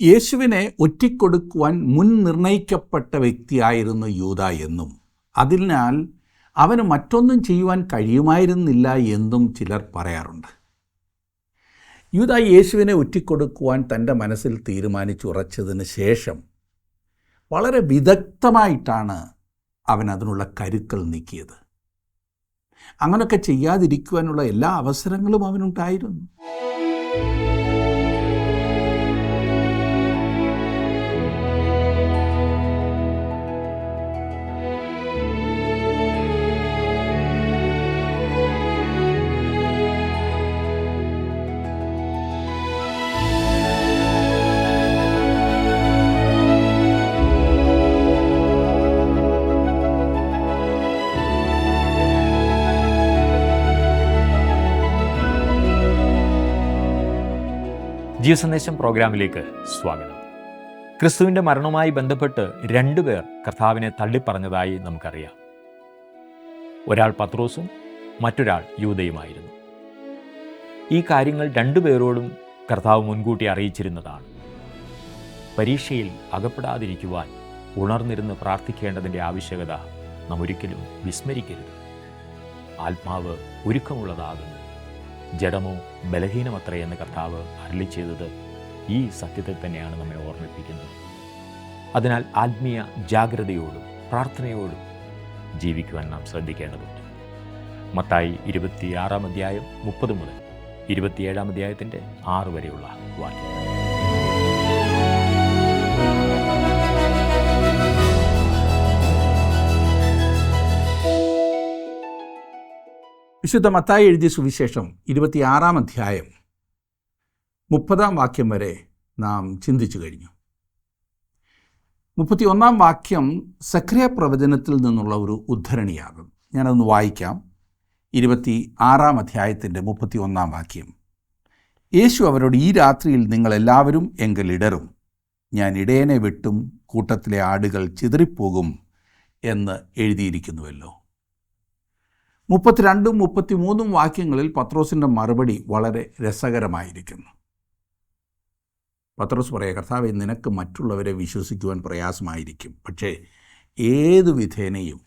യേശുവിനെ ഒറ്റിക്കൊടുക്കുവാൻ മുൻ നിർണയിക്കപ്പെട്ട വ്യക്തിയായിരുന്നു യൂദ എന്നും അതിനാൽ അവന് മറ്റൊന്നും ചെയ്യുവാൻ കഴിയുമായിരുന്നില്ല എന്നും ചിലർ പറയാറുണ്ട്. യൂദ യേശുവിനെ ഒറ്റിക്കൊടുക്കുവാൻ തൻ്റെ മനസ്സിൽ തീരുമാനിച്ചുറച്ചതിന് ശേഷം വളരെ വിദഗ്ധമായിട്ടാണ് അവൻ അതിനുള്ള കരുക്കൾ നീക്കിയത്. അങ്ങനെയൊക്കെ ചെയ്യാതിരിക്കുവാനുള്ള എല്ലാ അവസരങ്ങളും അവനുണ്ടായിരുന്നു. ജീവസന്ദേശം പ്രോഗ്രാമിലേക്ക് സ്വാഗതം. ക്രിസ്തുവിൻ്റെ മരണവുമായി ബന്ധപ്പെട്ട് രണ്ടുപേർ കർത്താവിനെ തള്ളിപ്പറഞ്ഞതായി നമുക്കറിയാം. ഒരാൾ പത്രോസും മറ്റൊരാൾ യൂദയുമായിരുന്നു. ഈ കാര്യങ്ങൾ രണ്ടുപേരോടും കർത്താവ് മുൻകൂട്ടി അറിയിച്ചിരുന്നതാണ്. പരീക്ഷയിൽ അകപ്പെടാതിരിക്കുവാൻ ഉണർന്നിരുന്ന് പ്രാർത്ഥിക്കേണ്ടതിൻ്റെ ആവശ്യകത നാം ഒരിക്കലും വിസ്മരിക്കരുത്. ആത്മാവ് ഒരുക്കമുള്ളതാകുന്നു, ജഡമോ ബലഹീനമത്രേ എന്ന് കർത്താവ് അരുളി ചെയ്തത് ഈ സത്യത്തെ തന്നെയാണ് നമ്മെ ഓർമ്മിപ്പിക്കുന്നത്. അതിനാൽ ആത്മീയ ജാഗ്രതയോടും പ്രാർത്ഥനയോടും ജീവിക്കുവാൻ നാം ശ്രദ്ധിക്കേണ്ടതുണ്ട്. മത്തായി 26-ാം അധ്യായം 30 മുതൽ 27-ാം അധ്യായത്തിൻ്റെ 6 വരെയുള്ള വാക്യങ്ങൾ. വിശുദ്ധ മത്തായി എഴുതിയ സുവിശേഷം 26-ാം അധ്യായം 30-ാം വാക്യം വരെ നാം ചിന്തിച്ചു കഴിഞ്ഞു. 31-ാം വാക്യം സഖറിയ പ്രവചനത്തിൽ നിന്നുള്ള ഒരു ഉദ്ധരണിയാകും. ഞാനതൊന്ന് വായിക്കാം. 26-ാം അധ്യായത്തിൻ്റെ 31-ാം വാക്യം. യേശു അവരോട്, ഈ രാത്രിയിൽ നിങ്ങളെല്ലാവരും എങ്കിൽ ഇടറും, ഞാൻ ഇടയനെ വിട്ടും കൂട്ടത്തിലെ ആടുകൾ ചിതറിപ്പോകും എന്ന് എഴുതിയിരിക്കുന്നുവല്ലോ. 32-ഉം 33-ഉം വാക്യങ്ങളിൽ പത്രോസിൻ്റെ മറുപടി വളരെ രസകരമായിരിക്കുന്നു. പത്രോസ് പറയുക, കർത്താവേ, നിനക്ക് മറ്റുള്ളവരെ വിശ്വസിക്കുവാൻ പ്രയാസമായിരിക്കും, പക്ഷേ ഏതു വിധേനയും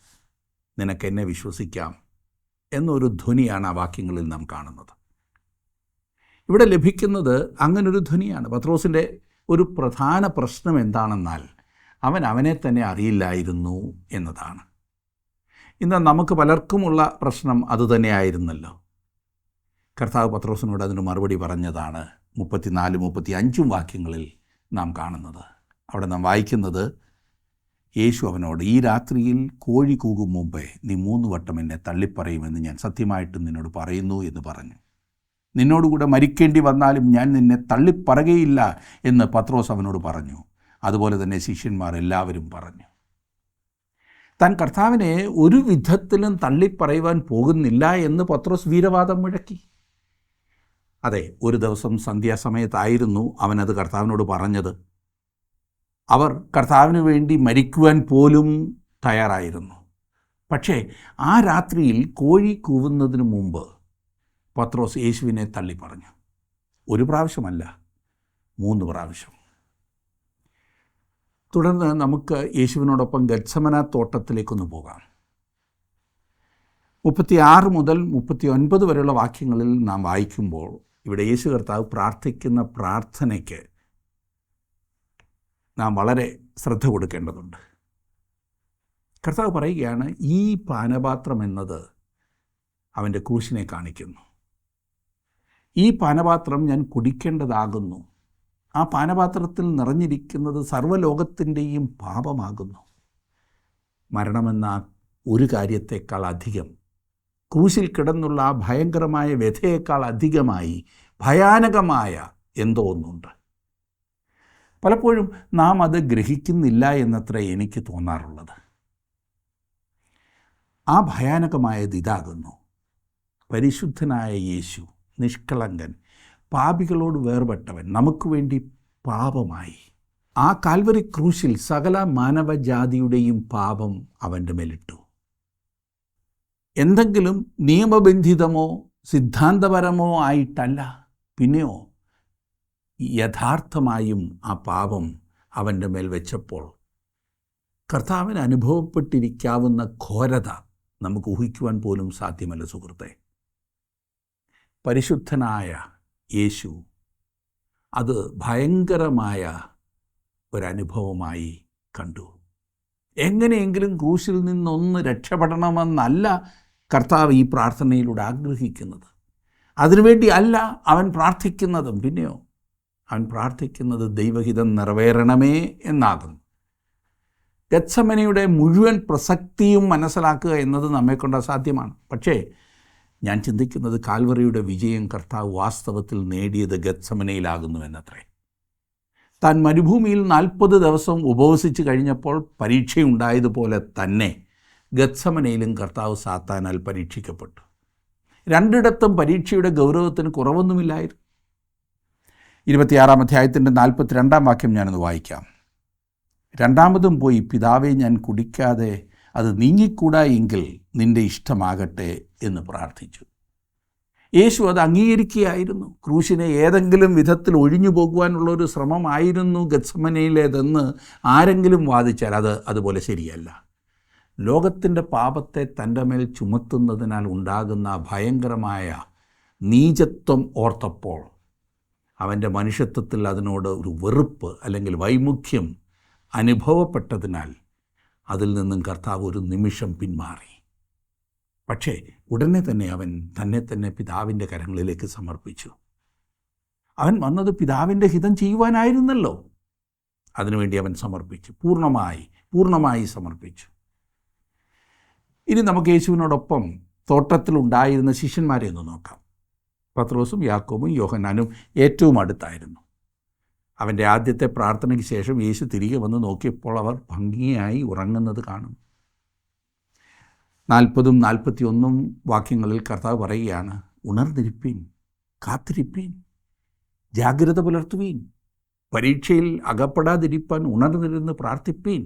നിനക്ക് എന്നെ വിശ്വസിക്കാം എന്നൊരു ധ്വനിയാണ് ആ വാക്യങ്ങളിൽ നാം കാണുന്നത്. ഇവിടെ ലഭിക്കുന്നത് അങ്ങനൊരു ധ്വനിയാണ്. പത്രോസിൻ്റെ ഒരു പ്രധാന പ്രശ്നം എന്താണെന്നാൽ അവനെ തന്നെ അറിയില്ലായിരുന്നു എന്നതാണ്. ഇന്ന് നമുക്ക് പലർക്കുമുള്ള പ്രശ്നം അതുതന്നെയായിരുന്നല്ലോ. കർത്താവ് പത്രോസിനോട് അതിന് മറുപടി പറഞ്ഞതാണ് 34-35 വാക്യങ്ങളിൽ നാം കാണുന്നത്. അവിടെ നാം വായിക്കുന്നത്, യേശു അവനോട്, ഈ രാത്രിയിൽ കോഴി കൂകും മുമ്പേ നീ 3 വട്ടം എന്നെ തള്ളിപ്പറയുമെന്ന് ഞാൻ സത്യമായിട്ടും നിന്നോട് പറയുന്നു എന്ന് പറഞ്ഞു. നിന്നോടുകൂടെ മരിക്കേണ്ടി വന്നാലും ഞാൻ നിന്നെ തള്ളിപ്പറയുകയില്ല എന്ന് പത്രോസ് അവനോട് പറഞ്ഞു. അതുപോലെ തന്നെ ശിഷ്യന്മാർ എല്ലാവരും പറഞ്ഞു. താൻ കർത്താവിനെ ഒരു വിധത്തിലും തള്ളിപ്പറയുവാൻ പോകുന്നില്ല എന്ന് പത്രോസ് വീരവാദം മുഴക്കി. അതെ, ഒരു ദിവസം സന്ധ്യാസമയത്തായിരുന്നു അവനത് കർത്താവിനോട് പറഞ്ഞത്. അവർ കർത്താവിന് വേണ്ടി മരിക്കുവാൻ പോലും തയ്യാറായിരുന്നു. പക്ഷേ ആ രാത്രിയിൽ കോഴി കൂവുന്നതിന് മുമ്പ് പത്രോസ് യേശുവിനെ തള്ളിപ്പറഞ്ഞു. 1 പ്രാവശ്യമല്ല, 3 പ്രാവശ്യം. തുടർന്ന് നമുക്ക് യേശുവിനോടൊപ്പം ഗത്സമന തോട്ടത്തിലേക്കൊന്ന് പോകാം. 36 മുതൽ 39 വരെയുള്ള വാക്യങ്ങളിൽ നാം വായിക്കുമ്പോൾ ഇവിടെ യേശു കർത്താവ് പ്രാർത്ഥിക്കുന്ന പ്രാർത്ഥനയ്ക്ക് നാം വളരെ ശ്രദ്ധ കൊടുക്കേണ്ടതുണ്ട്. കർത്താവ് പറയുകയാണ്, ഈ പാനപാത്രം എന്നത് അവൻ്റെ ക്രൂശിനെ കാണിക്കുന്നു. ഈ പാനപാത്രം ഞാൻ കുടിക്കേണ്ടതാകുന്നു. ആ പാനപാത്രത്തിൽ നിറഞ്ഞിരിക്കുന്നത് സർവ്വലോകത്തിൻ്റെയും പാപമാകുന്നു. മരണമെന്ന ഒരു കാര്യത്തേക്കാൾ അധികം, ക്രൂശിൽ കിടന്നുള്ള ആ ഭയങ്കരമായ വ്യഥയേക്കാൾ അധികമായി ഭയാനകമായ എന്തോ ഒന്നുണ്ട്. പലപ്പോഴും നാം അത് ഗ്രഹിക്കുന്നില്ല എന്നത്ര എനിക്ക് തോന്നാറുള്ളത്. ആ ഭയാനകമായത് ഇതാകുന്നു: പരിശുദ്ധനായ യേശു, നിഷ്കളങ്കൻ, പാപികളോട് വേർപെട്ടവൻ, നമുക്ക് വേണ്ടി പാപമായി ആ കാൽവരി ക്രൂശിൽ സകല മാനവജാതിയുടെയും പാപം അവൻ്റെ മേലിട്ടു. എന്തെങ്കിലും നിയമബന്ധിതമോ സിദ്ധാന്തപരമോ ആയിട്ടല്ല, പിന്നെയോ യഥാർത്ഥമായും ആ പാപം അവൻ്റെ മേൽ വെച്ചപ്പോൾ കർത്താവിന് അനുഭവപ്പെട്ടിരിക്കാവുന്ന ഘോരത നമുക്ക് ഊഹിക്കുവാൻ പോലും സാധ്യമല്ല സുഹൃത്തെ. പരിശുദ്ധനായ യേശു അത് ഭയങ്കരമായ ഒരനുഭവമായി കണ്ടു. എങ്ങനെയെങ്കിലും ക്രൂശിൽ നിന്നൊന്ന് രക്ഷപ്പെടണമെന്നല്ല കർത്താവ് ഈ പ്രാർത്ഥനയിലൂടെ ആഗ്രഹിക്കുന്നത്. അതിനുവേണ്ടി അല്ല അവൻ പ്രാർത്ഥിക്കുന്നതും. പിന്നെയോ അവൻ പ്രാർത്ഥിക്കുന്നത് ദൈവഹിതം നിറവേറണമേ എന്നാകുന്നു. ഗത്സമനയുടെ മുഴുവൻ പ്രസക്തിയും മനസ്സിലാക്കുക എന്നത് നമ്മെക്കൊണ്ട് അസാധ്യമാണ്. പക്ഷേ ഞാൻ ചിന്തിക്കുന്നത് കാൽവറിയുടെ വിജയം കർത്താവ് വാസ്തവത്തിൽ നേടിയത് ഗത്സമനയിലാകുന്നു എന്നത്രേ. താൻ മരുഭൂമിയിൽ 40 ദിവസം ഉപവസിച്ച് കഴിഞ്ഞപ്പോൾ പരീക്ഷയുണ്ടായതുപോലെ തന്നെ ഗത്സമനയിലും കർത്താവ് സാത്താനാൽ പരീക്ഷിക്കപ്പെട്ടു. രണ്ടിടത്തും പരീക്ഷയുടെ ഗൗരവത്തിന് കുറവൊന്നുമില്ലായിരുന്നു. 26 അധ്യായത്തിൻ്റെ 42 വാക്യം ഞാനൊന്ന് വായിക്കാം. രണ്ടാമതും പോയി, പിതാവേ, ഞാൻ കുടിക്കാതെ അത് നീങ്ങിക്കൂടാ എങ്കിൽ നിൻ്റെ ഇഷ്ടമാകട്ടെ എന്ന് പ്രാർത്ഥിച്ചു. യേശു അത് അംഗീകരിക്കുകയായിരുന്നു. ക്രൂശിനെ ഏതെങ്കിലും വിധത്തിൽ ഒഴിഞ്ഞു പോകുവാനുള്ളൊരു ശ്രമമായിരുന്നു ഗത്സമനയിലേതെന്ന് ആരെങ്കിലും വാദിച്ചാൽ അതുപോലെ ശരിയല്ല. ലോകത്തിൻ്റെ പാപത്തെ തൻ്റെ മേൽ ചുമത്തുന്നതിനാൽ ഉണ്ടാകുന്ന ഭയങ്കരമായ നീചത്വം ഓർത്തപ്പോൾ അവൻ്റെ മനുഷ്യത്വത്തിൽ അതിനോട് ഒരു വെറുപ്പ് അല്ലെങ്കിൽ വൈമുഖ്യം അനുഭവപ്പെട്ടതിനാൽ അതിൽ നിന്നും കർത്താവ് ഒരു നിമിഷം പിന്മാറി. പക്ഷേ ഉടനെ തന്നെ അവൻ തന്നെ പിതാവിൻ്റെ കരങ്ങളിലേക്ക് സമർപ്പിച്ചു. അവൻ വന്നത് പിതാവിൻ്റെ ഹിതം ചെയ്യുവാനായിരുന്നല്ലോ. അതിനുവേണ്ടി അവൻ സമർപ്പിച്ചു, പൂർണ്ണമായി സമർപ്പിച്ചു. ഇനി നമുക്ക് യേശുവിനോടൊപ്പം തോട്ടത്തിലുണ്ടായിരുന്ന ശിഷ്യന്മാരെ ഒന്ന് നോക്കാം. പത്രോസും യാക്കോബും യോഹന്നാനും ഏറ്റവും അടുത്തായിരുന്നു. അവൻ്റെ ആദ്യത്തെ പ്രാർത്ഥനയ്ക്ക് ശേഷം യേശു തിരികെ വന്ന് നോക്കിയപ്പോൾ അവർ ഭംഗിയായി ഉറങ്ങുന്നത് കാണും. 40 41 വാക്യങ്ങളിൽ കർത്താവ് പറയുകയാണ്, ഉണർന്നിരിപ്പീൻ, കാത്തിരിപ്പീൻ, ജാഗ്രത പുലർത്തുവീൻ, പരീക്ഷയിൽ അകപ്പെടാതിരിപ്പാൻ ഉണർന്നിരുന്ന് പ്രാർത്ഥിപ്പീൻ.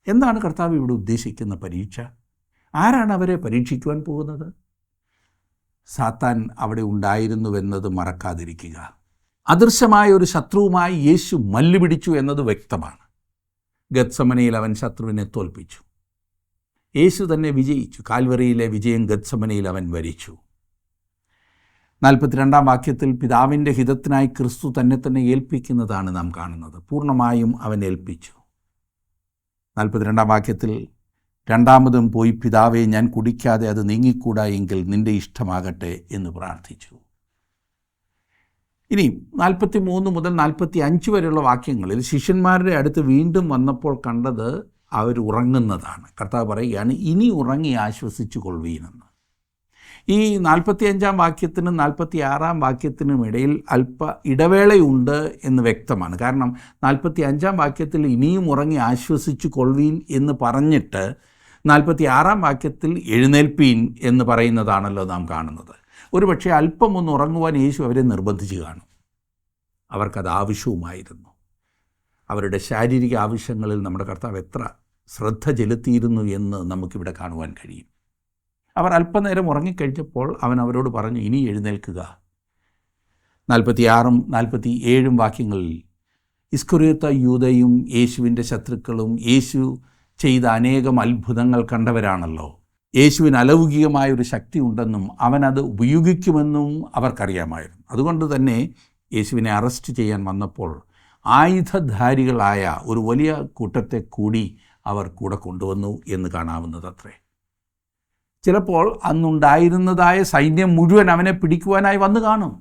എന്താണ് കർത്താവ് ഇവിടെ ഉദ്ദേശിക്കുന്ന പരീക്ഷ? ആരാണ് അവരെ പരീക്ഷിക്കുവാൻ പോകുന്നത്? സാത്താൻ അവിടെ ഉണ്ടായിരുന്നുവെന്നത് മറക്കാതിരിക്കുക. അദൃശ്യമായ ഒരു ശത്രുവുമായി യേശു മല്ലുപിടിച്ചു എന്നത് വ്യക്തമാണ്. ഗത്സമനയിൽ അവൻ ശത്രുവിനെ തോൽപ്പിച്ചു. യേശു തന്നെ വിജയിച്ചു. കാൽവറിയിലെ വിജയം ഗത്സമനയിൽ അവൻ വരിച്ചു. 42 വാക്യത്തിൽ പിതാവിൻ്റെ ഹിതത്തിനായി ക്രിസ്തു തന്നെ ഏൽപ്പിക്കുന്നതാണ് നാം കാണുന്നത്. പൂർണ്ണമായും അവൻ ഏൽപ്പിച്ചു. 42 വാക്യത്തിൽ രണ്ടാമതും പോയി, പിതാവേ, ഞാൻ കുടിക്കാതെ അത് നീങ്ങിക്കൂടാ എങ്കിൽ നിൻ്റെ ഇഷ്ടമാകട്ടെ എന്ന് പ്രാർത്ഥിച്ചു. ഇനി 43 മുതൽ 45 വരെയുള്ള വാക്യങ്ങളിൽ ശിഷ്യന്മാരുടെ അടുത്ത് വീണ്ടും വന്നപ്പോൾ കണ്ടത് അവർ ഉറങ്ങുന്നതാണ്. കർത്താവ് പറയുകയാണ്, ഇനി ഉറങ്ങി ആശ്വസിച്ചു കൊള്ളുവീനെന്ന്. ഈ 45 വാക്യത്തിനും 46 വാക്യത്തിനും ഇടയിൽ അല്പ ഇടവേളയുണ്ട് എന്ന് വ്യക്തമാണ്. കാരണം 45 വാക്യത്തിൽ ഇനിയും ഉറങ്ങി ആശ്വസിച്ചു കൊള്ളുവീൻ എന്ന് പറഞ്ഞിട്ട് 46 വാക്യത്തിൽ എഴുന്നേൽപ്പീൻ എന്ന് പറയുന്നതാണല്ലോ നാം കാണുന്നത്. ഒരുപക്ഷെ അല്പം ഒന്ന് ഉറങ്ങുവാൻ യേശു അവരെ നിർബന്ധിച്ച് കാണും. അവർക്കത് ആവശ്യവുമായിരുന്നു. അവരുടെ ശാരീരിക ആവശ്യങ്ങളിൽ നമ്മുടെ കർത്താവ് എത്ര ശ്രദ്ധ ചെലുത്തിയിരുന്നു എന്ന് നമുക്കിവിടെ കാണുവാൻ കഴിയും. അവർ അല്പനേരം ഉറങ്ങിക്കഴിഞ്ഞപ്പോൾ അവൻ അവരോട് പറഞ്ഞു, ഇനി എഴുന്നേൽക്കുക. 46 47 വാക്യങ്ങളിൽ ഇസ്കറിയോത്ത യൂദയും യേശുവിൻ്റെ ശത്രുക്കളും യേശു ചെയ്ത അനേകം അത്ഭുതങ്ങൾ കണ്ടവരാണല്ലോ. യേശുവിന് അലൗകികമായൊരു ശക്തി ഉണ്ടെന്നും അവനത് ഉപയോഗിക്കുമെന്നും അവർക്കറിയാമായിരുന്നു. അതുകൊണ്ട് തന്നെ യേശുവിനെ അറസ്റ്റ് ചെയ്യാൻ വന്നപ്പോൾ ആയുധധാരികളായ ഒരു വലിയ കൂട്ടത്തെ കൂടി അവർ കൂടെ കൊണ്ടുവന്നു എന്ന് കാണാവുന്നതത്രേ. ചിലപ്പോൾ അന്നുണ്ടായിരുന്നതായ സൈന്യം മുഴുവൻ അവനെ പിടിക്കുവാനായി വന്നു കാണും.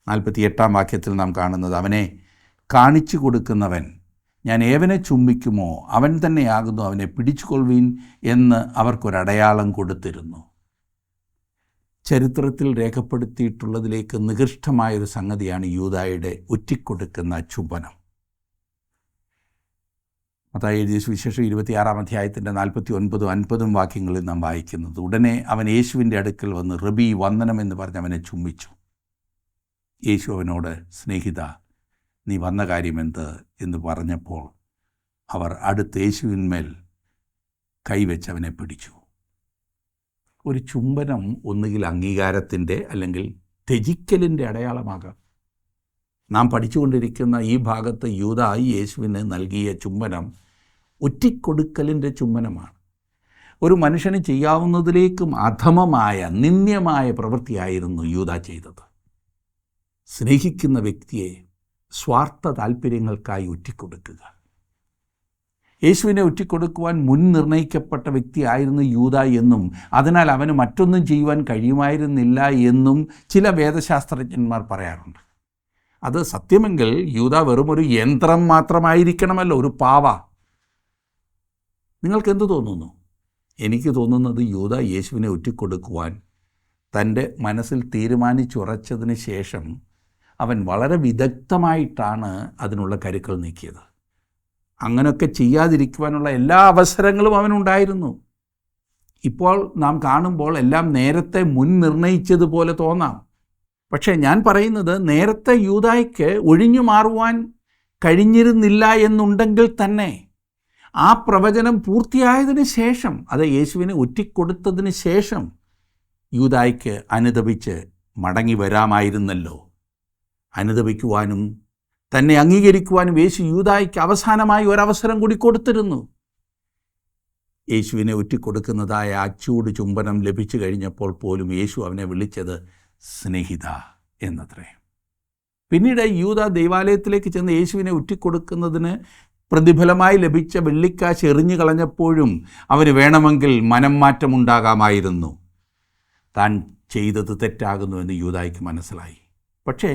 48 വാക്യത്തിൽ നാം കാണുന്നത്, അവനെ കാണിച്ചു കൊടുക്കുന്നവൻ ഞാൻ ഏവനെ ചുംബിക്കുമോ അവൻ തന്നെയാകുന്നു, അവനെ പിടിച്ചുകൊള്ളുവീൻ എന്ന് അവർക്കൊരടയാളം കൊടുത്തിരുന്നു. ചരിത്രത്തിൽ രേഖപ്പെടുത്തിയിട്ടുള്ളതിലേക്ക് നികൃഷ്ടമായൊരു സംഗതിയാണ് യൂദായുടെ ഒറ്റിക്കൊടുക്കുന്ന ചുംബനം. മത്തായി എഴുതിയ സുവിശേഷം 26 അധ്യായത്തിൻ്റെ 49 50 വാക്യങ്ങളിൽ നാം വായിക്കുന്നത്, ഉടനെ അവൻ യേശുവിൻ്റെ അടുക്കൽ വന്ന് റബി വന്ദനം എന്ന് പറഞ്ഞ് അവനെ ചുംബിച്ചു. യേശു അവനോട്, സ്നേഹിത, നീ വന്ന കാര്യമെന്ത് എന്ന് പറഞ്ഞപ്പോൾ അവർ അടുത്ത് യേശുവിന്മേൽ കൈവച്ച് അവനെ പിടിച്ചു. ഒരു ചുംബനം ഒന്നുകിൽ അംഗീകാരത്തിൻ്റെ അല്ലെങ്കിൽ ത്യജിക്കലിൻ്റെ അടയാളമാകാം. നാം പഠിച്ചുകൊണ്ടിരിക്കുന്ന ഈ ഭാഗത്ത് യൂദാ യേശുവിന് നൽകിയ ചുംബനം ഒറ്റിക്കൊടുക്കലിൻ്റെ ചുംബനമാണ്. ഒരു മനുഷ്യന് ചെയ്യാവുന്നതിലേക്കും അധമമായ നിന്ദ്യമായ പ്രവൃത്തിയായിരുന്നു യൂദാ ചെയ്തത്. സ്നേഹിക്കുന്ന വ്യക്തിയെ സ്വാർത്ഥ താല്പര്യങ്ങൾക്കായി ഒറ്റിക്കൊടുക്കുക. യേശുവിനെ ഒറ്റിക്കൊടുക്കുവാൻ മുൻ നിർണയിക്കപ്പെട്ട വ്യക്തിയായിരുന്നു യൂദാ എന്നും അതിനാൽ അവന് മറ്റൊന്നും ചെയ്യുവാൻ കഴിയുമായിരുന്നില്ല എന്നും ചില വേദശാസ്ത്രജ്ഞന്മാർ പറയാറുണ്ട്. അത് സത്യമെങ്കിൽ യൂദാ വെറുമൊരു യന്ത്രം മാത്രമായിരിക്കണമല്ലോ, ഒരു പാവ. നിങ്ങൾക്കെന്ത് തോന്നുന്നു? എനിക്ക് തോന്നുന്നത് യൂദാ യേശുവിനെ ഒറ്റിക്കൊടുക്കുവാൻ തൻ്റെ മനസ്സിൽ തീരുമാനിച്ചുറച്ചതിന് ശേഷം അവൻ വളരെ വിദഗ്ധമായിട്ടാണ് അതിനുള്ള കരുക്കൾ നീക്കിയത്. അങ്ങനെയൊക്കെ ചെയ്യാതിരിക്കുവാനുള്ള എല്ലാ അവസരങ്ങളും അവനുണ്ടായിരുന്നു. ഇപ്പോൾ നാം കാണുമ്പോൾ എല്ലാം നേരത്തെ മുൻ നിർണയിച്ചതുപോലെ തോന്നാം. പക്ഷേ ഞാൻ പറയുന്നത്, നേരത്തെ യൂദായ്ക്ക് ഒഴിഞ്ഞു മാറുവാൻ കഴിഞ്ഞിരുന്നില്ല എന്നുണ്ടെങ്കിൽ തന്നെ ആ പ്രവചനം പൂർത്തിയായതിന് ശേഷം, അത് യേശുവിനെ ഒറ്റിക്കൊടുത്തതിന് ശേഷം യൂദായ്ക്ക് അനുതപിച്ച് മടങ്ങി വരാമായിരുന്നല്ലോ. അനുതപിക്കുവാനും തന്നെ അംഗീകരിക്കുവാനും യേശു യൂദായ്ക്ക് അവസാനമായി ഒരവസരം കൂടി കൊടുത്തിരുന്നു. യേശുവിനെ ഒറ്റിക്കൊടുക്കുന്നതായ ആ ചൂട് ചുംബനം ലഭിച്ചു കഴിഞ്ഞപ്പോൾ പോലും യേശു അവനെ വിളിച്ചത് സ്നേഹിത എന്നത്രേ. പിന്നീട് യൂദാ ദൈവാലയത്തിലേക്ക് ചെന്ന് യേശുവിനെ ഒറ്റിക്കൊടുക്കുന്നതിന് പ്രതിഫലമായി ലഭിച്ച വെള്ളിക്കാശ് എറിഞ്ഞു കളഞ്ഞപ്പോഴും അവന് വേണമെങ്കിൽ മനം മാറ്റമുണ്ടാകാമായിരുന്നു. താൻ ചെയ്തത് തെറ്റാകുന്നു എന്ന് യൂദായ്ക്ക് മനസ്സിലായി. പക്ഷേ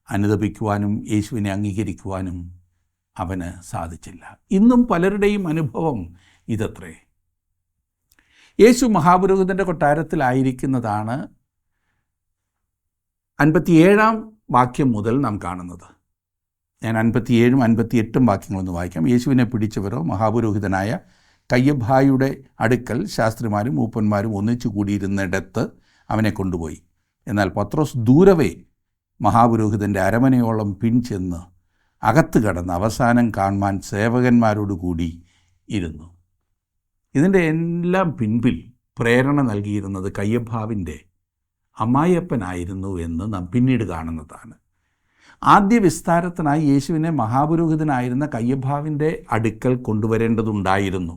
അനുതപിക്കുവാനും യേശുവിനെ അംഗീകരിക്കുവാനും അവന് സാധിച്ചില്ല. ഇന്നും പലരുടെയും അനുഭവം ഇതത്രേ. യേശു മഹാപുരോഹിതൻ്റെ കൊട്ടാരത്തിലായിരിക്കുന്നതാണ് 57 വാക്യം മുതൽ നാം കാണുന്നത്. ഞാൻ 57 58 വാക്യങ്ങളൊന്ന് വായിക്കാം. യേശുവിനെ പിടിച്ചവരോ മഹാപുരോഹിതനായ കയ്യഭായുടെ അടുക്കൽ ശാസ്ത്രിമാരും മൂപ്പന്മാരും ഒന്നിച്ചു കൂടിയിരുന്നിടത്ത് അവനെ കൊണ്ടുപോയി. എന്നാൽ പത്രോസ് ദൂരവേ മഹാപുരോഹിതൻ്റെ അരമനയോളം പിൻചെന്ന് അകത്ത് കടന്ന് അവസാനം കാണുവാൻ സേവകന്മാരോടുകൂടി ഇരുന്നു. ഇതിൻ്റെ എല്ലാം പിൻപിൽ പ്രേരണ നൽകിയിരുന്നത് കയ്യഭാവിൻ്റെ അമ്മായിയപ്പനായിരുന്നു എന്ന് നാം പിന്നീട് കാണുന്നതാണ്. ആദ്യ വിസ്താരത്തിനായി യേശുവിനെ മഹാപുരോഹിതനായിരുന്ന കയ്യഭാവിൻ്റെ അടുക്കൽ കൊണ്ടുവരേണ്ടതുണ്ടായിരുന്നു.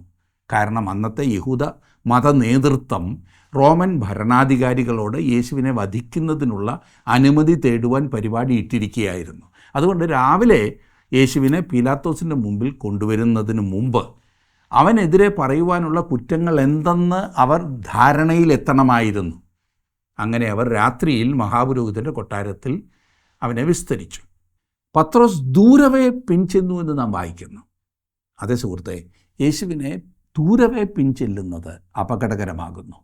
കാരണം അന്നത്തെ യഹൂദ മത നേതൃത്വം റോമൻ ഭരണാധികാരികളോട് യേശുവിനെ വധിക്കുന്നതിനുള്ള അനുമതി തേടുവാൻ പരിപാടി ഇട്ടിരിക്കുകയായിരുന്നു. അതുകൊണ്ട് രാവിലെ യേശുവിനെ പീലാത്തോസിൻ്റെ മുമ്പിൽ കൊണ്ടുവരുന്നതിന് മുമ്പ് അവനെതിരെ പറയുവാനുള്ള കുറ്റങ്ങൾ എന്തെന്ന് അവർ ധാരണയിലെത്തണമായിരുന്നു. അങ്ങനെ അവർ രാത്രിയിൽ മഹാപുരോഹിതൻ്റെ കൊട്ടാരത്തിൽ അവനെ വിസ്തരിച്ചു. പത്രോസ് ദൂരവേ പിൻചെന്നു എന്ന് നാം വായിക്കുന്നു. അതേ സുഹൃത്തെ, യേശുവിനെ ദൂരവേ പിൻചെല്ലുന്നത് അപകടകരമാകുന്നു.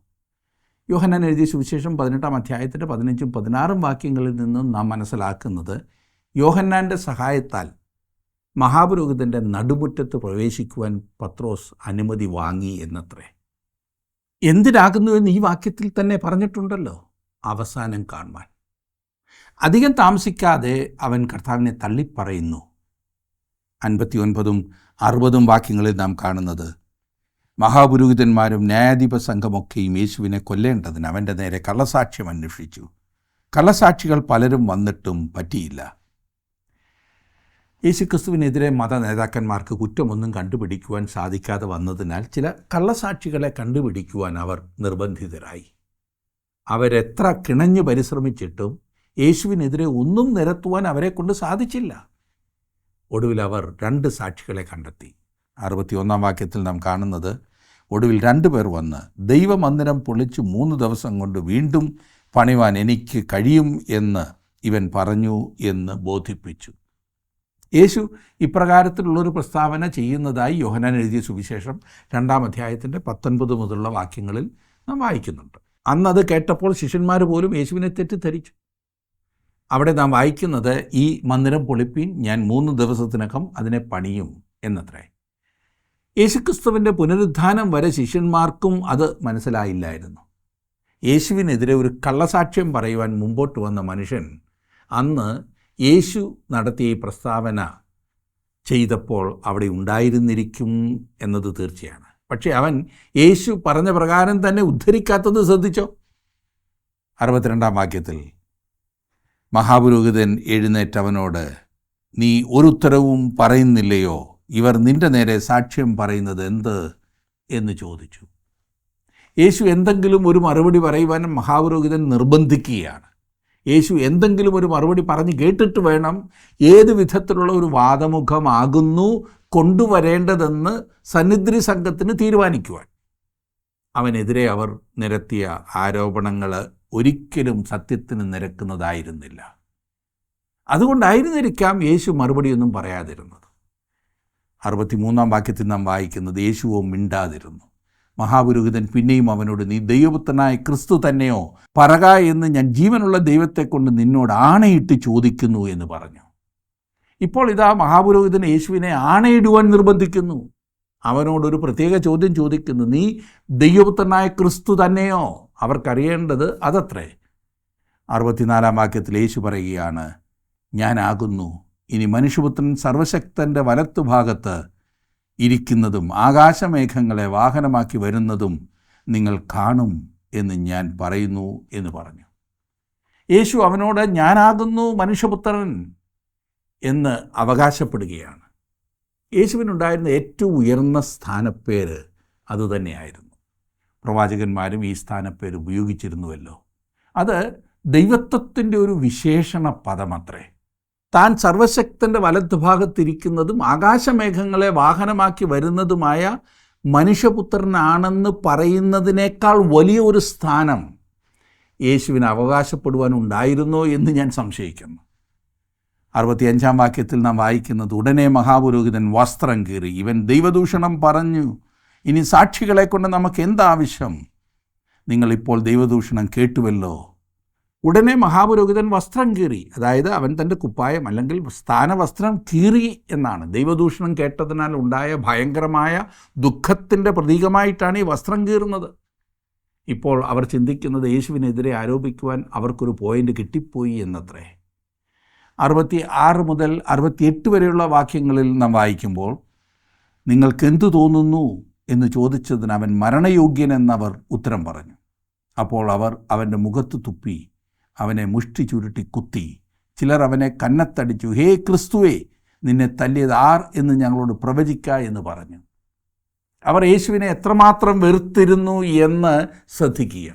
യോഹന്നാൻ എഴുതിയ സുവിശേഷം 18 അധ്യായത്തിൻ്റെ 15 16 വാക്യങ്ങളിൽ നിന്നും നാം മനസ്സിലാക്കുന്നത് യോഹന്നാൻ്റെ സഹായത്താൽ മഹാപുരോഹിതൻ്റെ നടുമുറ്റത്ത് പ്രവേശിക്കുവാൻ പത്രോസ് അനുമതി വാങ്ങി എന്നത്രേ. എന്തിനാകുന്നുവെന്ന് ഈ വാക്യത്തിൽ തന്നെ പറഞ്ഞിട്ടുണ്ടല്ലോ, അവസാനം കാണുവാൻ. അധികം താമസിക്കാതെ അവൻ കർത്താവിനെ തള്ളിപ്പറയുന്നു. 59 60 വാക്യങ്ങളിൽ നാം കാണുന്നത്, മഹാപുരോഹിതന്മാരും ന്യായാധിപ സംഘമൊക്കെയും യേശുവിനെ കൊല്ലേണ്ടതിന് അവൻ്റെ നേരെ കള്ളസാക്ഷ്യം അന്വേഷിച്ചു. കള്ളസാക്ഷികൾ പലരും വന്നിട്ടും പറ്റിയില്ല. യേശുക്രിസ്തുവിനെതിരെ മത നേതാക്കന്മാർക്ക് കുറ്റമൊന്നും കണ്ടുപിടിക്കുവാൻ സാധിക്കാതെ വന്നതിനാൽ ചില കള്ളസാക്ഷികളെ കണ്ടുപിടിക്കുവാൻ അവർ നിർബന്ധിതരായി. അവരെത്ര കിണഞ്ഞു പരിശ്രമിച്ചിട്ടും യേശുവിനെതിരെ ഒന്നും നിരത്തുവാൻ അവരെക്കൊണ്ട് സാധിച്ചില്ല. ഒടുവിൽ അവർ 2 സാക്ഷികളെ കണ്ടെത്തി. 61 വാക്യത്തിൽ നാം കാണുന്നത്, ഒടുവിൽ 2 പേർ വന്ന് ദൈവമന്ദിരം പൊളിച്ച് 3 ദിവസം കൊണ്ട് വീണ്ടും പണിവാൻ എനിക്ക് കഴിയും എന്ന് ഇവൻ പറഞ്ഞു എന്ന് ബോധിപ്പിച്ചു. യേശു ഇപ്രകാരത്തിലുള്ളൊരു പ്രസ്താവന ചെയ്യുന്നതായി യോഹന്നാൻ എഴുതിയ സുവിശേഷം 2 അധ്യായത്തിൻ്റെ 19 മുതലുള്ള വാക്യങ്ങളിൽ നാം വായിക്കുന്നുണ്ട്. അന്നത് കേട്ടപ്പോൾ ശിഷ്യന്മാർ പോലും യേശുവിനെ തെറ്റിദ്ധരിച്ചു. അവിടെ നാം വായിക്കുന്നത്, ഈ മന്ദിരം പൊളിപ്പീൻ, ഞാൻ 3 ദിവസത്തിനകം അതിനെ പണിയും എന്നത്രേ. യേശുക്രിസ്തുവിൻ്റെ പുനരുദ്ധാനം വരെ ശിഷ്യന്മാർക്കും അത് മനസ്സിലായില്ലായിരുന്നു. യേശുവിനെതിരെ ഒരു കള്ളസാക്ഷ്യം പറയുവാൻ മുമ്പോട്ട് വന്ന മനുഷ്യൻ അന്ന് യേശു നടത്തിയ ഈ പ്രസ്താവന ചെയ്തപ്പോൾ അവിടെ ഉണ്ടായിരുന്നിരിക്കും എന്നത് തീർച്ചയാണ്. പക്ഷേ അവൻ യേശു പറഞ്ഞ പ്രകാരം തന്നെ ഉദ്ധരിക്കാത്തത് ശ്രദ്ധിച്ചോ. 62 വാക്യത്തിൽ, മഹാപുരോഹിതൻ എഴുന്നേറ്റ് അവനോട്, നീ ഒരു ഉത്തരവും പറയുന്നില്ലയോ? ഇവർ നിന്റെ നേരെ സാക്ഷ്യം പറയുന്നത് എന്ത് എന്ന് ചോദിച്ചു. യേശു എന്തെങ്കിലും ഒരു മറുപടി പറയുവാൻ മഹാപുരോഹിതൻ നിർബന്ധിക്കുകയാണ്. യേശു എന്തെങ്കിലും ഒരു മറുപടി പറഞ്ഞ് കേട്ടിട്ട് വേണം ഏത് വിധത്തിലുള്ള ഒരു വാദമുഖമാകുന്നു കൊണ്ടുവരേണ്ടതെന്ന് സന്നിധി സംഘത്തിന് തീരുമാനിക്കുവാൻ. അവനെതിരെ അവർ നിരത്തിയ ആരോപണങ്ങൾ ഒരിക്കലും സത്യത്തിന് നിരക്കുന്നതായിരുന്നില്ല. അതുകൊണ്ടായിരുന്നിരിക്കാം യേശു മറുപടിയൊന്നും പറയാതിരുന്നത്. 63 വാക്യത്തിൽ നാം വായിക്കുന്നത്, യേശുവോ മിണ്ടാതിരുന്നു. മഹാപുരോഹിതൻ പിന്നെയും അവനോട്, നീ ദൈവപുത്രനായ ക്രിസ്തു തന്നെയോ? പറക എന്ന് ഞാൻ ജീവനുള്ള ദൈവത്തെക്കൊണ്ട് നിന്നോട് ആണയിട്ട് ചോദിക്കുന്നു എന്ന് പറഞ്ഞു. ഇപ്പോൾ ഇതാ മഹാപുരോഹിതൻ യേശുവിനെ ആണയിടുവാൻ നിർബന്ധിക്കുന്നു. അവനോടൊരു പ്രത്യേക ചോദ്യം ചോദിക്കുന്നു, നീ ദൈവപുത്രനായ ക്രിസ്തു തന്നെയോ? അവർക്കറിയേണ്ടത് അതത്രേ. 64 വാക്യത്തിൽ യേശു പറയുകയാണ്, ഞാനാകുന്നു. ഇനി മനുഷ്യപുത്രൻ സർവശക്തൻ്റെ വലത്തുഭാഗത്ത് ഇരിക്കുന്നതും ആകാശമേഘങ്ങളെ വാഹനമാക്കി വരുന്നതും നിങ്ങൾ കാണും എന്ന് ഞാൻ പറയുന്നു എന്ന് പറഞ്ഞു. യേശു അവനോട് ഞാനാകുന്നു മനുഷ്യപുത്രൻ എന്ന് അവകാശപ്പെടുകയാണ്. യേശുവിനുണ്ടായിരുന്ന ഏറ്റവും ഉയർന്ന സ്ഥാനപ്പേര് അതുതന്നെയായിരുന്നു. പ്രവാചകന്മാരും ഈ സ്ഥാനപ്പേര് ഉപയോഗിച്ചിരുന്നുവല്ലോ. അത് ദൈവത്വത്തിൻ്റെ ഒരു വിശേഷണ പദമത്രേ. താൻ സർവശക്തൻ്റെ വലത്തുഭാഗത്തിരിക്കുന്നതും ആകാശമേഘങ്ങളെ വാഹനമാക്കി വരുന്നതുമായ മനുഷ്യപുത്രനാണെന്ന് പറയുന്നതിനേക്കാൾ വലിയ ഒരു സ്ഥാനം യേശുവിന് അവകാശപ്പെടുവാനുണ്ടായിരുന്നോ എന്ന് ഞാൻ സംശയിക്കുന്നു. 65 വാക്യത്തിൽ നാം വായിക്കുന്നത്, ഉടനെ മഹാപുരോഹിതൻ വസ്ത്രം കീറി, ഇവൻ ദൈവദൂഷണം പറഞ്ഞു. ഇനി സാക്ഷികളെ കൊണ്ട് നമുക്ക് എന്താവശ്യം? നിങ്ങളിപ്പോൾ ദൈവദൂഷണം കേട്ടുവല്ലോ. ഉടനെ മഹാപുരോഹിതൻ വസ്ത്രം കീറി, അതായത് അവൻ തൻ്റെ കുപ്പായം അല്ലെങ്കിൽ സ്ഥാനവസ്ത്രം കീറി എന്നാണ്. ദൈവദൂഷണം കേട്ടതിനാൽ ഉണ്ടായ ഭയങ്കരമായ ദുഃഖത്തിൻ്റെ പ്രതീകമായിട്ടാണ് ഈ വസ്ത്രം കീറുന്നത്. ഇപ്പോൾ അവർ ചിന്തിക്കുന്നത് യേശുവിനെതിരെ ആരോപിക്കുവാൻ അവർക്കൊരു പോയിൻ്റ് കിട്ടിപ്പോയി എന്നത്രേ. 66 മുതൽ 68 വരെയുള്ള വാക്യങ്ങളിൽ നാം വായിക്കുമ്പോൾ, നിങ്ങൾക്കെന്തു തോന്നുന്നു എന്ന് ചോദിച്ചതിന് അവൻ മരണയോഗ്യനെന്നവർ ഉത്തരം പറഞ്ഞു. അപ്പോൾ അവർ അവൻ്റെ മുഖത്ത് തുപ്പി അവനെ മുഷ്ടി ചുരുട്ടി കുത്തി. ചിലർ അവനെ കന്നത്തടിച്ചു, ഹേ ക്രിസ്തുവേ, നിന്നെ തല്ലിയത് ആർ എന്ന് ഞങ്ങളോട് പ്രവചിക്ക എന്ന് പറഞ്ഞു. അവർ യേശുവിനെ എത്രമാത്രം വെറുത്തിരുന്നു എന്ന് ശ്രദ്ധിക്കുക.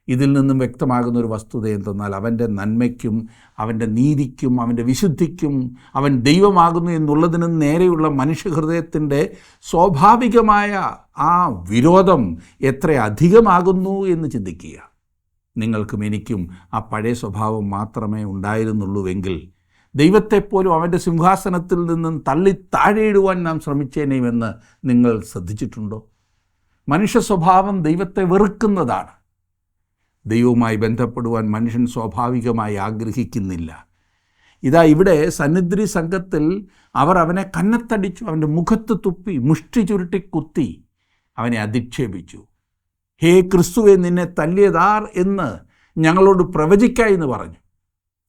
ഇതിൽ നിന്നും വ്യക്തമാകുന്ന ഒരു വസ്തുത എന്തെന്നാൽ, അവൻ്റെ നന്മയ്ക്കും അവൻ്റെ നീതിക്കും അവൻ്റെ വിശുദ്ധിക്കും അവൻ ദൈവമാകുന്നു എന്നുള്ളതിനും നേരെയുള്ള മനുഷ്യഹൃദയത്തിൻ്റെ സ്വാഭാവികമായ ആ വിരോധം എത്ര അധികമാകുന്നു എന്ന് ചിന്തിക്കുക. നിങ്ങൾക്കും എനിക്കും ആ പഴയ സ്വഭാവം മാത്രമേ ഉണ്ടായിരുന്നുള്ളൂവെങ്കിൽ ദൈവത്തെപ്പോലും അവൻ്റെ സിംഹാസനത്തിൽ നിന്നും തള്ളി താഴെയിടുവാൻ നാം ശ്രമിച്ചേനെയുമെന്ന് നിങ്ങൾ ശ്രദ്ധിച്ചിട്ടുണ്ടോ? മനുഷ്യ സ്വഭാവം ദൈവത്തെ വെറുക്കുന്നതാണ്. ദൈവവുമായി ബന്ധപ്പെടുവാൻ മനുഷ്യൻ സ്വാഭാവികമായി ആഗ്രഹിക്കുന്നില്ല. ഇതാ ഇവിടെ സന്നിധി സംഘത്തിൽ അവർ അവനെ കന്നത്തടിച്ചു, അവൻ്റെ മുഖത്ത് തുപ്പി മുഷ്ടി ചുരുട്ടി കുത്തി അവനെ അധിക്ഷേപിച്ചു. ഹേ ക്രിസ്തുവെ, നിന്നെ തല്ലിയതാർ എന്ന് ഞങ്ങളോട് പ്രവചിക്ക എന്ന് പറഞ്ഞു.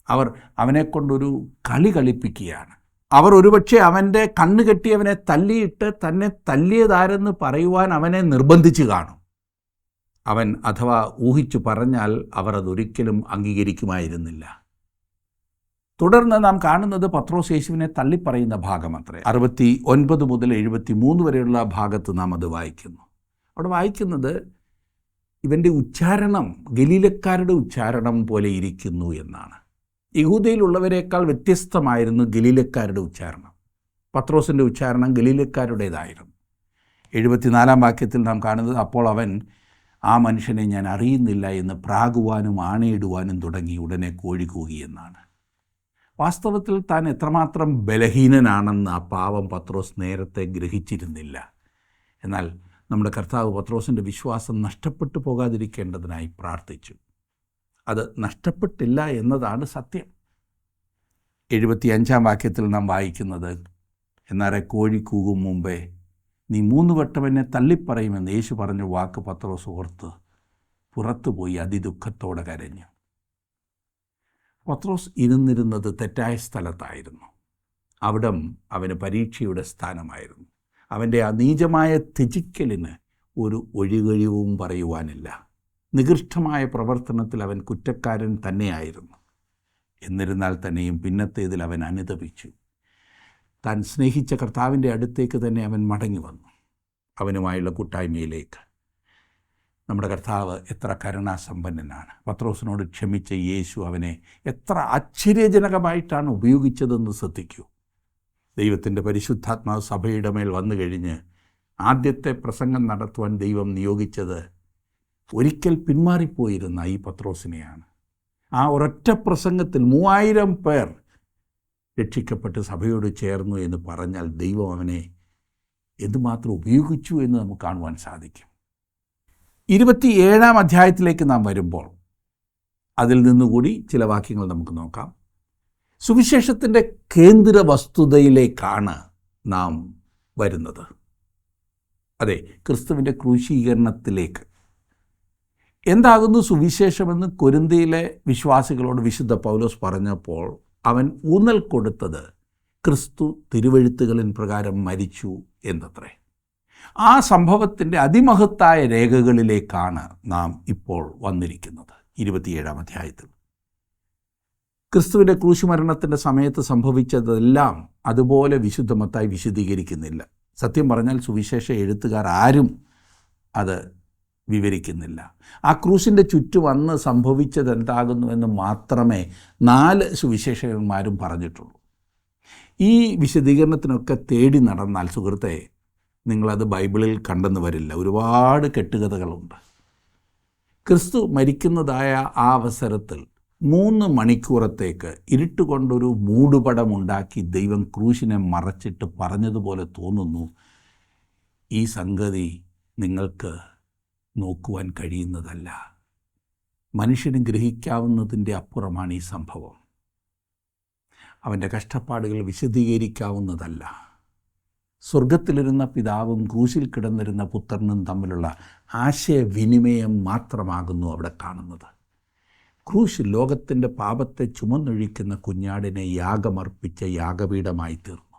അവർ അവനെക്കൊണ്ടൊരു കളി കളിപ്പിക്കുകയാണ്. അവർ ഒരുപക്ഷെ അവൻ്റെ കണ്ണ് കെട്ടി അവനെ തല്ലിയിട്ട് തന്നെ തല്ലിയതാരെന്ന് പറയുവാൻ അവനെ നിർബന്ധിച്ചു കാണും. അവൻ അഥവാ ഊഹിച്ചു പറഞ്ഞാൽ അവർ അതൊരിക്കലും അംഗീകരിക്കുമായിരുന്നില്ല. തുടർന്ന് നാം കാണുന്നത് പത്രോസ് യേശുവിനെ തള്ളിപ്പറയുന്ന ഭാഗമത്രേ. 69 മുതൽ 73 വരെയുള്ള ഭാഗത്ത് നാം അത് വായിക്കുന്നു. അവിടെ വായിക്കുന്നത്, ഇവൻ്റെ ഉച്ചാരണം ഗലീലക്കാരുടെ ഉച്ചാരണം പോലെ ഇരിക്കുന്നു എന്നാണ്. യഹൂദയിലുള്ളവരെക്കാൾ വ്യത്യസ്തമായിരുന്നു ഗലീലക്കാരുടെ ഉച്ചാരണം. പത്രോസിൻ്റെ ഉച്ചാരണം ഗലീലക്കാരുടേതായിരുന്നു. 74 വാക്യത്തിൽ നാം കാണുന്നത്, അപ്പോൾ അവൻ ആ മനുഷ്യനെ ഞാൻ അറിയുന്നില്ല എന്ന് പ്രാകുവാനും ആണയിടുവാനും തുടങ്ങി. ഉടനെ കോഴി കൂകി എന്നാണ്. വാസ്തവത്തിൽ താൻ എത്രമാത്രം ബലഹീനനാണെന്ന് ആ പാവം പത്രോസ് നേരത്തെ ഗ്രഹിച്ചിരുന്നില്ല. എന്നാൽ നമ്മുടെ കർത്താവ് പത്രോസിൻ്റെ വിശ്വാസം നഷ്ടപ്പെട്ടു പോകാതിരിക്കേണ്ടതിനായി പ്രാർത്ഥിച്ചു. അത് നഷ്ടപ്പെട്ടില്ല എന്നതാണ് സത്യം. 75 വാക്യത്തിൽ നാം വായിക്കുന്നത്, എന്നാറെ കോഴി കൂകും മുമ്പേ നീ 3 വട്ടം എന്നെ തള്ളിപ്പറയുമെന്ന് യേശു പറഞ്ഞ വാക്ക് പത്രോസ് ഓർത്ത് പുറത്തുപോയി അതിദുഃഖത്തോടെ കരഞ്ഞു. പത്രോസ് ഇരുന്നിരുന്നത് തെറ്റായ സ്ഥലത്തായിരുന്നു. അവിടം അവന് പരീക്ഷയുടെ സ്ഥാനമായിരുന്നു. അവൻ്റെ ആ നീചമായ ത്യജിക്കലിന് ഒരു ഒഴികഴിവും പറയുവാനില്ല. നികൃഷ്ടമായ പ്രവർത്തനത്തിൽ അവൻ കുറ്റക്കാരൻ തന്നെയായിരുന്നു. എന്നിരുന്നാൽ തന്നെയും പിന്നത്തേതിൽ അവൻ അനുതപിച്ചു. താൻ സ്നേഹിച്ച കർത്താവിൻ്റെ അടുത്തേക്ക് തന്നെ അവൻ മടങ്ങി വന്നു, അവനുമായുള്ള കൂട്ടായ്മയിലേക്ക്. നമ്മുടെ കർത്താവ് എത്ര കരുണാസമ്പന്നനാണ്. പത്രോസിനോട് ക്ഷമിച്ച യേശു അവനെ എത്ര ആശ്ചര്യജനകമായിട്ടാണ് ഉപയോഗിച്ചതെന്ന് ശ്രദ്ധിക്കൂ. ദൈവത്തിൻ്റെ പരിശുദ്ധാത്മാവ് സഭയുടെ മേൽ വന്നു കഴിഞ്ഞ് ആദ്യത്തെ പ്രസംഗം നടത്തുവാൻ ദൈവം നിയോഗിച്ചത് ഒരിക്കൽ പിന്മാറിപ്പോയിരുന്ന ഈ പത്രോസിനെയാണ്. ആ ഒരൊറ്റ പ്രസംഗത്തിൽ 3000 പേർ രക്ഷിക്കപ്പെട്ട് സഭയോട് ചേർന്നു എന്ന് പറഞ്ഞാൽ ദൈവം അവനെ എന്തുമാത്രം ഉപയോഗിച്ചു എന്ന് നമുക്ക് കാണുവാൻ സാധിക്കും. 27-ാം അധ്യായത്തിലേക്ക് നാം വരുമ്പോൾ അതിൽ നിന്നുകൂടി ചില വാക്യങ്ങൾ നമുക്ക് നോക്കാം. സുവിശേഷത്തിൻ്റെ കേന്ദ്ര വസ്തുതയിലേക്കാണ് നാം വരുന്നത്. അതെ, ക്രിസ്തുവിൻ്റെ ക്രൂശീകരണത്തിലേക്ക്. എന്താകുന്നു സുവിശേഷമെന്ന് കൊരിന്ത്യയിലെ വിശ്വാസികളോട് വിശുദ്ധ പൗലോസ് പറഞ്ഞപ്പോൾ അവൻ ഊന്നൽ കൊടുത്തത് ക്രിസ്തു തിരുവെഴുത്തുകളിൻ പ്രകാരം മരിച്ചു എന്നത്രേ. ആ സംഭവത്തിൻ്റെ അതിമഹത്തായ രേഖകളിലേക്കാണ് നാം ഇപ്പോൾ വന്നിരിക്കുന്നത്. 27-ാം അധ്യായത്തിൽ ക്രിസ്തുവിൻ്റെ ക്രൂശുമരണത്തിൻ്റെ സമയത്ത് സംഭവിച്ചതെല്ലാം അതുപോലെ വിശുദ്ധ മത്തായി വിശദീകരിക്കുന്നില്ല. സത്യം പറഞ്ഞാൽ സുവിശേഷ എഴുത്തുകാർ ആരും അത് വിവരിക്കുന്നില്ല. ആ ക്രൂശിൻ്റെ ചുറ്റും അന്ന് സംഭവിച്ചത് എന്താകുന്നുവെന്ന് മാത്രമേ 4 സുവിശേഷകന്മാരും പറഞ്ഞിട്ടുള്ളൂ. ഈ വിശദീകരണത്തിനൊക്കെ തേടി നടന്നാൽ സുഹൃത്തെ, നിങ്ങളത് ബൈബിളിൽ കണ്ടെന്ന് വരില്ല. ഒരുപാട് കെട്ടുകഥകളുണ്ട്. ക്രിസ്തു മരിക്കുന്നതായ ആ അവസരത്തിൽ 3 മണിക്കൂറത്തേക്ക് ഇരുട്ടുകൊണ്ടൊരു മൂടുപടമുണ്ടാക്കി ദൈവം ക്രൂശിനെ മറച്ചിട്ട് പറഞ്ഞതുപോലെ തോന്നുന്നു, ഈ സംഗതി നിങ്ങൾക്ക് നോക്കുവാൻ കഴിയുന്നതല്ല, മനുഷ്യന് ഗ്രഹിക്കാവുന്നതിൻ്റെ അപ്പുറമാണ് ഈ സംഭവം, അവൻ്റെ കഷ്ടപ്പാടുകൾ വിശദീകരിക്കാവുന്നതല്ല. സ്വർഗത്തിലിരുന്ന പിതാവും ക്രൂശിൽ കിടന്നിരുന്ന പുത്രനും തമ്മിലുള്ള ആശയവിനിമയം മാത്രമാകുന്നു അവിടെ കാണുന്നത്. ക്രൂശ് ലോകത്തിൻ്റെ പാപത്തെ ചുമന്നൊഴിക്കുന്ന കുഞ്ഞാടിനെ യാഗമർപ്പിച്ച യാഗപീഠമായി തീർന്നു.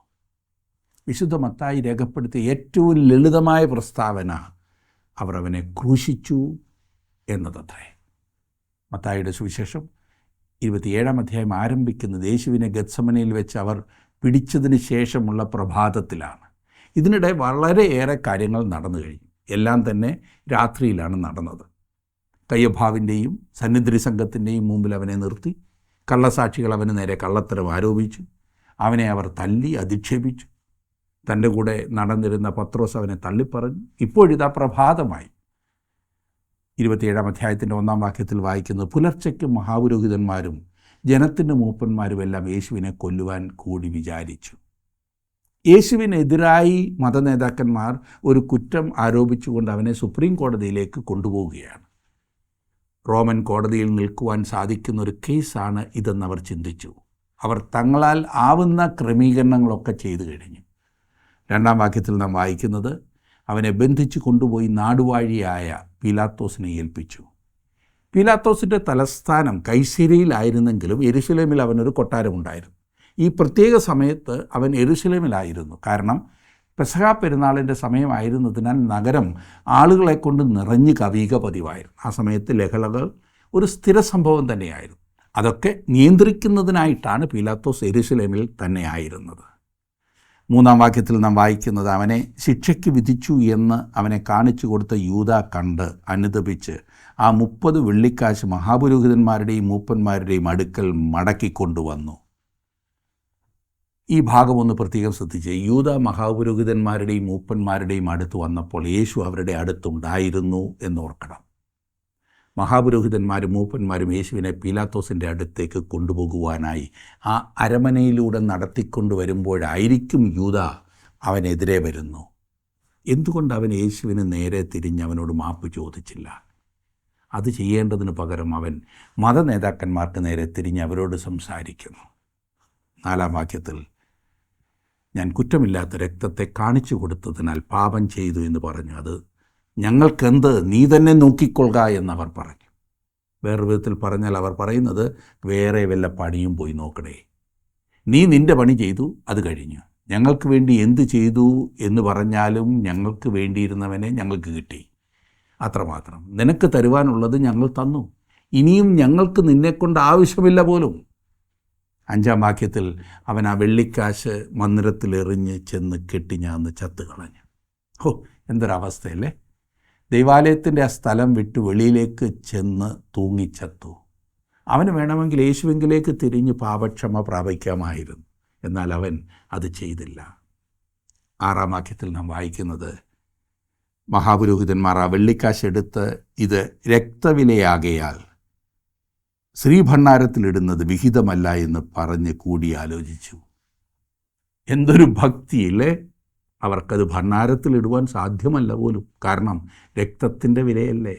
വിശുദ്ധ മത്തായി രേഖപ്പെടുത്തിയ ഏറ്റവും ലളിതമായ പ്രസ്താവന അവർ അവനെ ക്രൂശിച്ചു എന്നതത്രേ. മത്തായിയുടെ സുവിശേഷം 27-ാം അധ്യായം ആരംഭിക്കുന്നത് യേശുവിനെ ഗത്സമനയിൽ വെച്ച് അവർ പിടിച്ചതിന് ശേഷമുള്ള പ്രഭാതത്തിലാണ്. ഇതിനിടെ വളരെയേറെ കാര്യങ്ങൾ നടന്നു കഴിഞ്ഞു. എല്ലാം തന്നെ രാത്രിയിലാണ് നടന്നത്. കയ്യഭാവിൻ്റെയും സന്നിധി സംഘത്തിൻ്റെയും മുമ്പിൽ അവനെ നിർത്തി കള്ളസാക്ഷികൾ അവന് നേരെ കള്ളത്തരം ആരോപിച്ചു. അവനെ അവർ തല്ലി അധിക്ഷേപിച്ചു. തൻ്റെ കൂടെ നടന്നിരുന്ന പത്രോസ് അവനെ തള്ളിപ്പറഞ്ഞു. ഇപ്പോഴിതാ പ്രഭാതമായി. 27-ാം അധ്യായത്തിൻ്റെ 1-ാം വാക്യത്തിൽ വായിക്കുന്നത്, പുലർച്ചയ്ക്ക് മഹാപുരോഹിതന്മാരും ജനത്തിൻ്റെ മൂപ്പന്മാരും എല്ലാം യേശുവിനെ കൊല്ലുവാൻ കൂടി വിചാരിച്ചു. യേശുവിനെതിരായി മതനേതാക്കന്മാർ ഒരു കുറ്റം ആരോപിച്ചുകൊണ്ട് അവനെ സുപ്രീം കോടതിയിലേക്ക് കൊണ്ടുപോവുകയാണ്. റോമൻ കോടതിയിൽ നിൽക്കുവാൻ സാധിക്കുന്ന ഒരു കേസാണ് ഇതെന്നവർ ചിന്തിച്ചു. അവർ തങ്ങളാൽ ആവുന്ന ക്രമീകരണങ്ങളൊക്കെ ചെയ്തു കഴിഞ്ഞു. 2-ാം വാക്യത്തിൽ നാം വായിക്കുന്നത്, അവനെ ബന്ധിച്ചു കൊണ്ടുപോയി നാടുവാഴിയായ പീലാത്തോസിനെ ഏൽപ്പിച്ചു. പീലാത്തോസിൻ്റെ തലസ്ഥാനം കൈസരിയിലായിരുന്നെങ്കിലും യെരുശലേമിൽ അവനൊരു കൊട്ടാരമുണ്ടായിരുന്നു. ഈ പ്രത്യേക സമയത്ത് അവൻ യെരുശലേമിലായിരുന്നു. കാരണം പെസഹ പെരുന്നാളിൻ്റെ സമയമായിരുന്നതിനാൽ നഗരം ആളുകളെ കൊണ്ട് നിറഞ്ഞു കവിയുക പതിവായിരുന്നു. ആ സമയത്ത് ലഹളകൾ ഒരു സ്ഥിര സംഭവം തന്നെയായിരുന്നു. അതൊക്കെ നിയന്ത്രിക്കുന്നതിനായിട്ടാണ് പീലാത്തോസ് യെരുശലേമിൽ തന്നെ ആയിരുന്നത്. 3-ാം വാക്യത്തിൽ നാം വായിക്കുന്നത്, അവനെ ശിക്ഷയ്ക്ക് വിധിച്ചു എന്ന് അവനെ കാണിച്ചു കൊടുത്ത യൂദ കണ്ട് അനുതപിച്ച് ആ 30 വെള്ളിക്കാശ് മഹാപുരോഹിതന്മാരുടെയും മൂപ്പന്മാരുടെയും അടുക്കൽ മടക്കിക്കൊണ്ടുവന്നു. ഈ ഭാഗം ഒന്ന് പ്രത്യേകം ശ്രദ്ധിച്ച്, യൂദ മഹാപുരോഹിതന്മാരുടെയും മൂപ്പന്മാരുടെയും അടുത്ത് വന്നപ്പോൾ യേശു അവരുടെ അടുത്തുണ്ടായിരുന്നു എന്നോർക്കണം. മഹാപുരോഹിതന്മാരും മൂപ്പന്മാരും യേശുവിനെ പീലാത്തോസിൻ്റെ അടുത്തേക്ക് കൊണ്ടുപോകുവാനായി ആ അരമനയിലൂടെ നടത്തിക്കൊണ്ട് വരുമ്പോഴായിരിക്കും യൂദ അവനെതിരെ വരുന്നു. എന്തുകൊണ്ട് അവൻ യേശുവിന് നേരെ തിരിഞ്ഞ് അവനോട് മാപ്പ് ചോദിച്ചില്ല? അത് ചെയ്യേണ്ടതിന് പകരം അവൻ മതനേതാക്കന്മാർക്ക് നേരെ തിരിഞ്ഞ് അവരോട് സംസാരിക്കുന്നു. 4-ാം വാക്യത്തിൽ, ഞാൻ കുറ്റമില്ലാത്ത രക്തത്തെ കാണിച്ചു കൊടുത്തതിനാൽ പാപം ചെയ്തു എന്ന് പറഞ്ഞു. അത് ഞങ്ങൾക്കെന്ത്, നീ തന്നെ നോക്കിക്കൊള്ളുക എന്നവർ പറഞ്ഞു. വേറൊരു വിധത്തിൽ പറഞ്ഞാൽ അവർ പറയുന്നത്, വേറെ വല്ല പണിയും പോയി നോക്കണേ, നീ നിൻ്റെ പണി ചെയ്തു, അത് കഴിഞ്ഞു. ഞങ്ങൾക്ക് വേണ്ടി എന്ത് ചെയ്തു എന്ന് പറഞ്ഞാലും ഞങ്ങൾക്ക് വേണ്ടിയിരുന്നവനെ ഞങ്ങൾക്ക് കിട്ടി, അത്രമാത്രം. നിനക്ക് തരുവാനുള്ളത് ഞങ്ങൾ തന്നു, ഇനിയും ഞങ്ങൾക്ക് നിന്നെക്കൊണ്ട് ആവശ്യമില്ല പോലും. 5-ാം വാക്യത്തിൽ അവൻ ആ വെള്ളിക്കാശ് മന്ദിരത്തിലെറിഞ്ഞ് ചെന്ന് കെട്ടിഞ്ഞാന്ന് ചത്തുകളഞ്ഞു. എന്തൊരവസ്ഥയല്ലേ! ദൈവാലയത്തിൻ്റെ ആ സ്ഥലം വിട്ട് വെളിയിലേക്ക് ചെന്ന് തൂങ്ങിച്ചത്തു. അവന് വേണമെങ്കിൽ യേശുവിങ്കിലേക്ക് തിരിഞ്ഞ് പാപക്ഷമ പ്രാപിക്കാമായിരുന്നു. എന്നാൽ അവൻ അത് ചെയ്തില്ല. 6-ാം വാക്യത്തിൽ നാം വായിക്കുന്നത്, മഹാപുരോഹിതന്മാർ ആ വെള്ളിക്കാശ് എടുത്ത് ഇത് രക്തവിലയാകയാൽ ശ്രീഭണ്ഡാരത്തിലിടുന്നത് വിഹിതമല്ല എന്ന് പറഞ്ഞ് കൂടി ആലോചിച്ചു. എന്തൊരു ഭക്തിയില്ലേ! അവർക്കത് ഭണ്ഡാരത്തിലിടുവാൻ സാധ്യമല്ല പോലും. കാരണം രക്തത്തിൻ്റെ വിലയല്ലേ.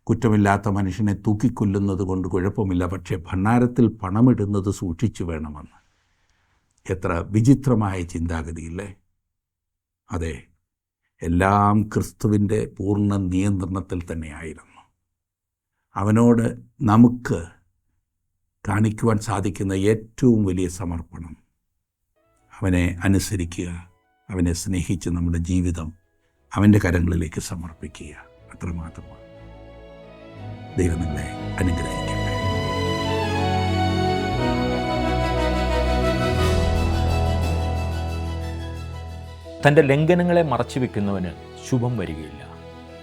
കുറ്റമില്ലാത്ത മനുഷ്യനെ തൂക്കിക്കൊല്ലുന്നത് കൊണ്ട് കുഴപ്പമില്ല, പക്ഷേ ഭണ്ഡാരത്തിൽ പണമിടുന്നത് സൂക്ഷിച്ചു വേണമെന്ന്. എത്ര വിചിത്രമായ ചിന്താഗതിയില്ലേ! അതെ, എല്ലാം ക്രിസ്തുവിൻ്റെ പൂർണ്ണ നിയന്ത്രണത്തിൽ തന്നെയായിരുന്നു. അവനോട് നമുക്ക് കാണിക്കുവാൻ സാധിക്കുന്ന ഏറ്റവും വലിയ സമർപ്പണം അവനെ അനുസരിക്കുക, അവനെ സ്നേഹിച്ച് നമ്മുടെ ജീവിതം അവൻ്റെ കരങ്ങളിലേക്ക് സമർപ്പിക്കുക. അത്രമാത്രമാണ്. ദൈവം നിങ്ങളെ അനുഗ്രഹിക്കട്ടെ. തൻ്റെ ലംഘനങ്ങളെ മറച്ചു വെക്കുന്നവന് ശുഭം വരികയില്ല,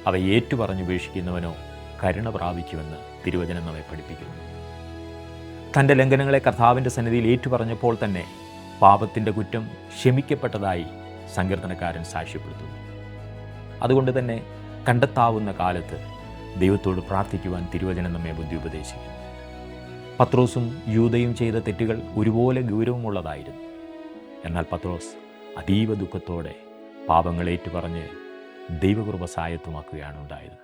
അവ ഏറ്റുപറഞ്ഞുപേക്ഷിക്കുന്നവനോ കരുണ പ്രാപിക്കുമെന്ന് തിരുവചനം നമ്മെ പഠിപ്പിക്കുന്നു. തൻ്റെ ലംഘനങ്ങളെ കർത്താവിൻ്റെ സന്നിധിയിൽ ഏറ്റുപറഞ്ഞപ്പോൾ തന്നെ പാപത്തിൻ്റെ കുറ്റം ക്ഷമിക്കപ്പെട്ടതായി സങ്കീർത്തനക്കാരൻ സാക്ഷ്യപ്പെടുത്തുന്നു. അതുകൊണ്ട് തന്നെ കണ്ടെത്താവുന്ന കാലത്ത് ദൈവത്തോട് പ്രാർത്ഥിക്കുവാൻ തിരുവചനം നമ്മെ ബുദ്ധി ഉപദേശിക്കുന്നു. പത്രോസും യൂദയും ചെയ്ത തെറ്റുകൾ ഒരുപോലെ ഗൗരവമുള്ളതായിരുന്നു. എന്നാൽ പത്രോസ് അതീവ ദുഃഖത്തോടെ പാപങ്ങൾ ഏറ്റുപറഞ്ഞ് ദൈവകൃപ സായത്തമാക്കുകയാണ് ഉണ്ടായത്.